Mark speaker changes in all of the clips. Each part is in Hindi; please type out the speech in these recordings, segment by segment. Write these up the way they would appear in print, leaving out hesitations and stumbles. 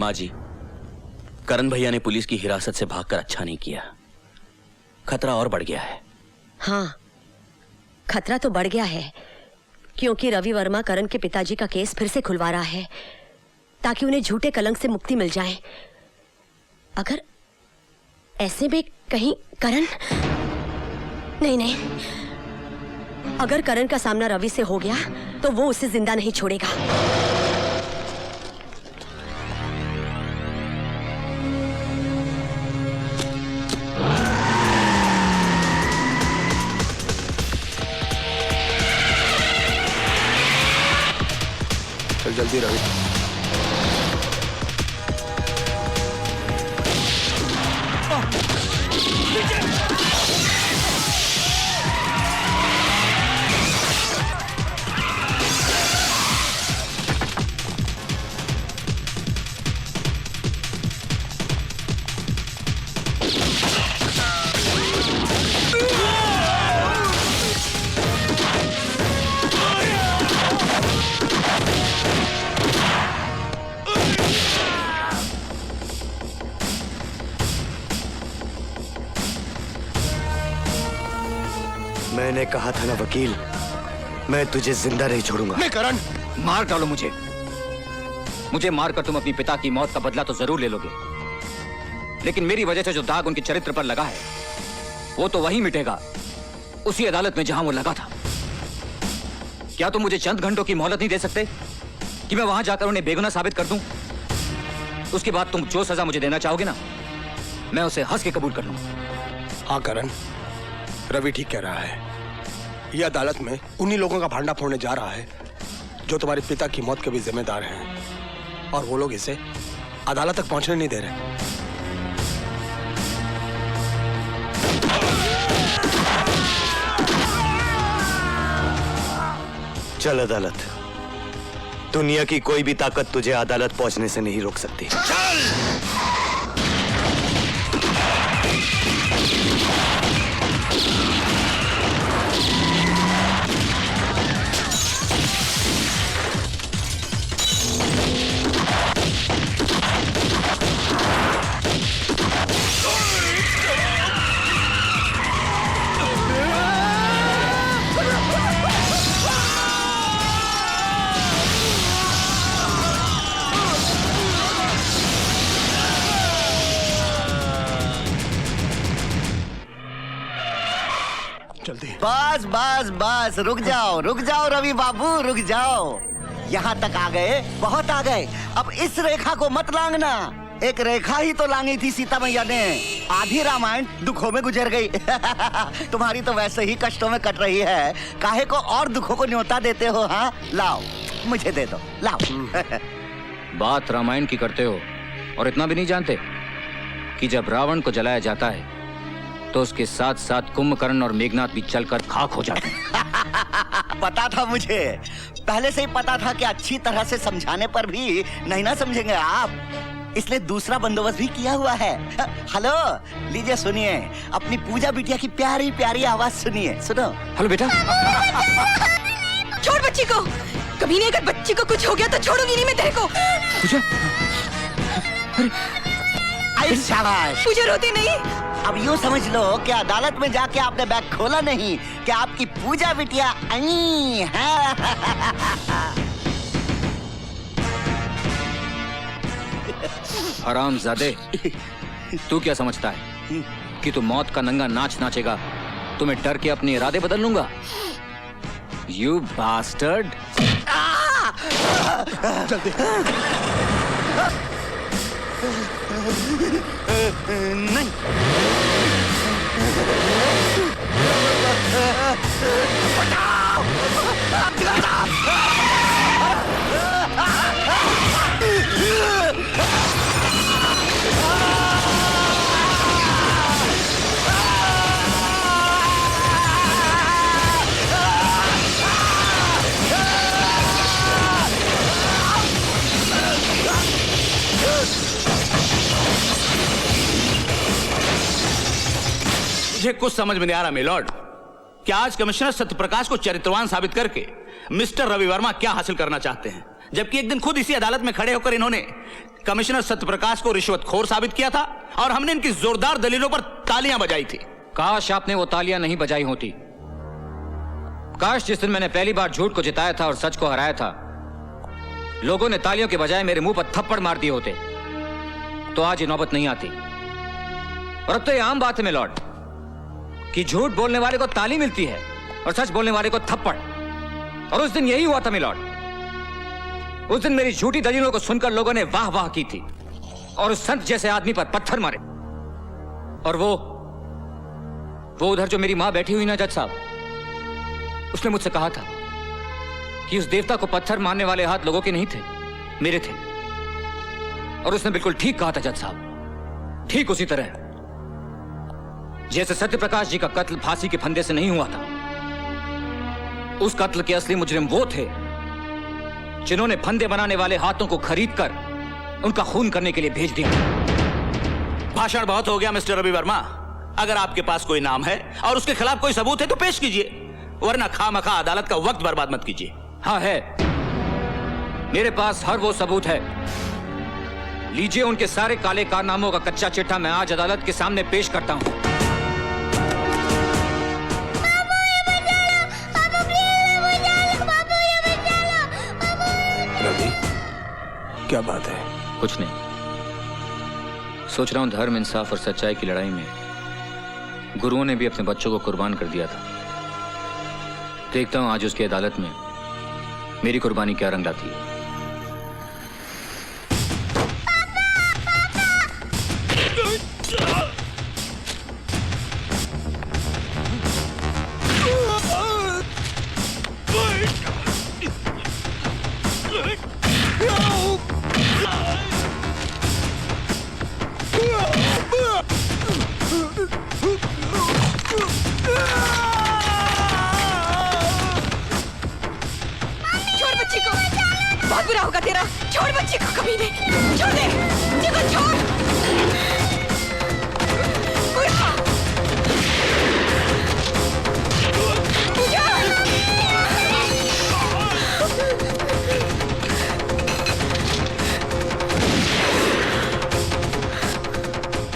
Speaker 1: माँ जी, करण भैया ने पुलिस की हिरासत से भागकर अच्छा नहीं किया। खतरा और बढ़ गया है।
Speaker 2: हाँ, खतरा तो बढ़ गया है, क्योंकि रवि वर्मा करण के पिताजी का केस फिर से खुलवा रहा है ताकि उन्हें झूठे कलंक से मुक्ति मिल जाए। अगर ऐसे में कहीं करण नहीं, अगर करण का सामना रवि से हो गया तो वो उसे जिंदा नहीं छोड़ेगा।
Speaker 3: चल जल्दी रवि।
Speaker 4: मैंने कहा था ना वकील, मैं तुझे जिंदा नहीं छोड़ूंगा।
Speaker 3: नहीं करण,
Speaker 5: मार डालो मुझे मारकर तुम अपनी पिता की मौत का बदला तो जरूर ले लोगे, लेकिन मेरी वजह से जो दाग उनके चरित्र पर लगा है वो तो वहीं मिटेगा, उसी अदालत में जहां वो लगा था। क्या तुम मुझे चंद घंटों की मोहलत नहीं दे सकते कि मैं वहां जाकर उन्हें बेगुनाह साबित कर दूं? उसके बाद तुम जो सजा मुझे देना चाहोगे ना, मैं उसे हंस के कबूल कर लूंगा।
Speaker 3: हाँ करण, रवि ठीक कह रहा है। यह अदालत में उन्हीं लोगों का भांडा फोड़ने जा रहा है जो तुम्हारे पिता की मौत के भी जिम्मेदार हैं, और वो लोग इसे अदालत तक पहुंचने नहीं दे रहे।
Speaker 4: चल अदालत, दुनिया की कोई भी ताकत तुझे अदालत पहुंचने से नहीं रोक सकती।
Speaker 6: बस बस बस, रुक जाओ रवि बाबू, रुक जाओ। यहाँ तक आ गए, बहुत आ गए। अब इस रेखा को मत लांघना। एक रेखा ही तो लांगी थी सीता मैया ने। आधी रामायण दुखों में गुजर गई। तुम्हारी तो वैसे ही कष्टों में कट रही है, काहे को और दुखों को न्योता देते हो? हाँ लाओ, मुझे दे दो, लाओ।
Speaker 5: बात रामायण की करते हो और इतना भी नहीं जानते कि जब रावण को जलाया जाता है तो उसके साथ साथ कुंभकर्ण और मेघनाथ भी चलकर खाक हो जाते हैं।
Speaker 6: पता था मुझे, पहले से ही पता था कि अच्छी तरह से समझाने पर भी नहीं ना समझेंगे आप, इसलिए दूसरा बंदोबस्त भी किया हुआ है। हेलो, लीजिए सुनिए, अपनी पूजा बिटिया की प्यारी प्यारी आवाज सुनिए, सुनो।
Speaker 5: हेलो बेटा।
Speaker 2: छोड़ बच्ची को, कभी नहीं, अगर बच्ची को कुछ हो गया तो छोड़ूंगी नहीं मैं तेरे को।
Speaker 5: पूजा,
Speaker 6: आई शाबाश।
Speaker 2: पूजा रोती नहीं।
Speaker 6: अब यूँ समझ लो कि अदालत में जाके आपने बैग खोला नहीं, कि आपकी पूजा बिटिया आई है।
Speaker 5: हरामजादे, तू क्या समझता है कि तू मौत का नंगा नाच नाचेगा तो मैं डर के अपने इरादे बदल लूंगा? You bastard.
Speaker 3: जल्दी।
Speaker 6: नहीं,
Speaker 7: मुझे कुछ समझ में नहीं आ रहा मिलॉर्ड, क्या आज कमिश्नर सत्यप्रकाश को चरित्रवान साबित करके मिस्टर रवि वर्मा क्या हासिल करना चाहते हैं? जबकि एक दिन खुद इसी अदालत में खड़े होकर इन्होंने कमिश्नर सत्यप्रकाश को रिश्वतखोर साबित किया था और हमने इनकी जोरदार दलीलों पर तालियां बजाई थी।
Speaker 5: काश आपने वो तालियां नहीं बजाई होती। काश जिस दिन मैंने पहली बार झूठ को जिताया था और सच को हराया था, लोगों ने तालियों के बजाय मेरे मुंह पर थप्पड़ मार दिए होते, तो आज ये नौबत नहीं आती। और अब तो ये आम बात है मिलॉर्ड कि झूठ बोलने वाले को ताली मिलती है और सच बोलने वाले को थप्पड़। और उस दिन यही हुआ था मिलॉर्ड। उस दिन मेरी झूठी दलीलों को सुनकर लोगों ने वाह वाह की थी और उस संत जैसे आदमी पर पत्थर मारे। और वो उधर जो मेरी मां बैठी हुई ना जज साहब, उसने मुझसे कहा था कि उस देवता को पत्थर मारने वाले हाथ लोगों के नहीं थे, मेरे थे। और उसने बिल्कुल ठीक कहा था जज साहब, ठीक उसी तरह जैसे सत्यप्रकाश जी का कत्ल फांसी के फंदे से नहीं हुआ था। उस कत्ल के असली मुजरिम वो थे जिन्होंने फंदे बनाने वाले हाथों को खरीदकर उनका खून करने के लिए भेज दिया।
Speaker 7: भाषण बहुत हो गया मिस्टर रवि वर्मा। अगर आपके पास कोई नाम है और उसके खिलाफ कोई सबूत है तो पेश कीजिए, वरना खामखा अदालत का वक्त बर्बाद मत कीजिए।
Speaker 5: हाँ है, मेरे पास हर वो सबूत है। लीजिए उनके सारे काले कारनामों का कच्चा चिट्ठा मैं आज अदालत के सामने पेश करता हूं।
Speaker 3: रवि, क्या बात है?
Speaker 5: कुछ नहीं, सोच रहा हूं धर्म, इंसाफ और सच्चाई की लड़ाई में गुरुओं ने भी अपने बच्चों को कुर्बान कर दिया था। देखता हूं आज उसकी अदालत में मेरी कुर्बानी क्या रंग लाती है।
Speaker 2: छोड़ बच्ची को, बहुत बुरा होगा तेरा। छोड़ बच्ची को, कभी नहीं। छोड़ दे बच्ची को, छोड़। उठा।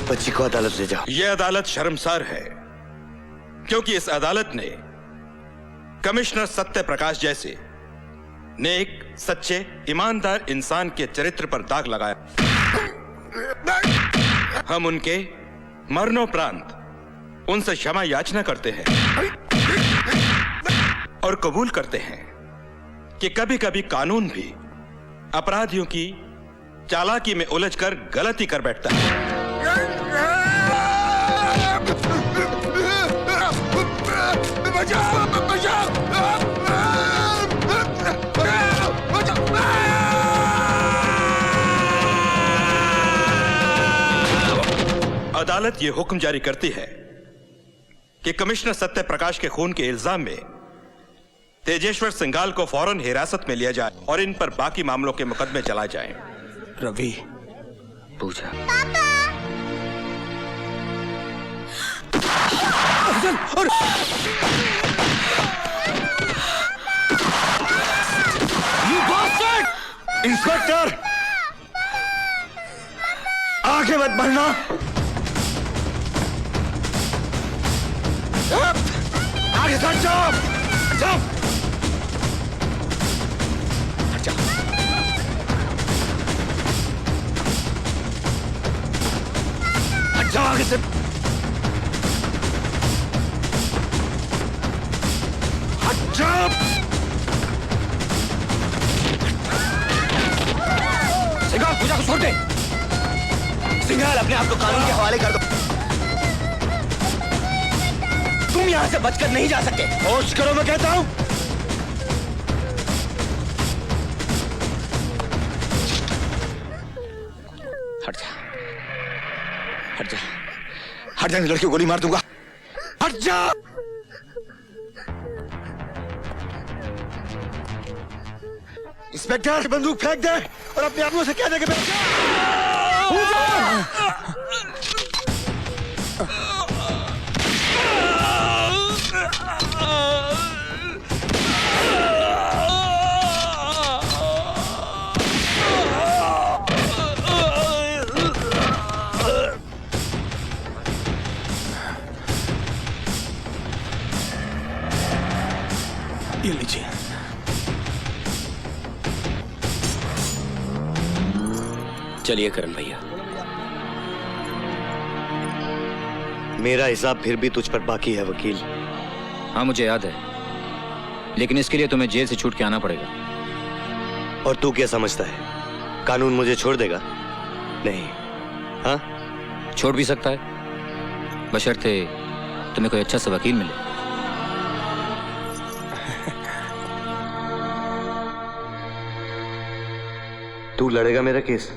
Speaker 4: बच्ची को अदालत ले जाओ।
Speaker 8: यह अदालत शर्मसार है क्योंकि इस अदालत ने कमिश्नर सत्य प्रकाश जैसे नेक, सच्चे, ईमानदार इंसान के चरित्र पर दाग लगाया। हम उनके मरणोपरांत उनसे क्षमा याचना करते हैं और कबूल करते हैं कि कभी कभी कानून भी अपराधियों की चालाकी में उलझकर गलती कर बैठता है। अदालत यह हुक्म जारी करती है कि कमिश्नर सत्य प्रकाश के खून के इल्जाम में तेजेश्वर सिंघाल को फौरन हिरासत में लिया जाए और इन पर बाकी मामलों के मुकदमे चलाए जाएं।
Speaker 3: रवि,
Speaker 5: पूछा
Speaker 4: इंस्पेक्टर, आगे मत बढ़ना। आगे हट जाओ, जाओ, हट जाओ। हट जाओ आगे से। हट जाओ।
Speaker 5: सिंघाल, पूजा को छोड़ दे।
Speaker 4: सिंघाल, अपने आप को कानून के हवाले कर दो। तुम यहां से बचकर नहीं जा सकते। होश करो, मैं कहता हूं।
Speaker 5: हट जा, हट जा,
Speaker 4: हट जा, लड़की को गोली मार दूंगा। हट जा। इंस्पेक्टर, बंदूक फेंक दे और अपने आदमियों से कह दे कि
Speaker 1: चलिए करण भैया।
Speaker 4: मेरा हिसाब फिर भी तुझ पर बाकी है वकील।
Speaker 5: हाँ मुझे याद है, लेकिन इसके लिए तुम्हें जेल से छूट के आना पड़ेगा।
Speaker 4: और तू क्या समझता है, कानून मुझे छोड़ देगा? नहीं। हाँ,
Speaker 5: छोड़ भी सकता है, बशर्ते तुम्हें कोई अच्छा सा वकील मिले।
Speaker 4: तू लड़ेगा मेरा केस?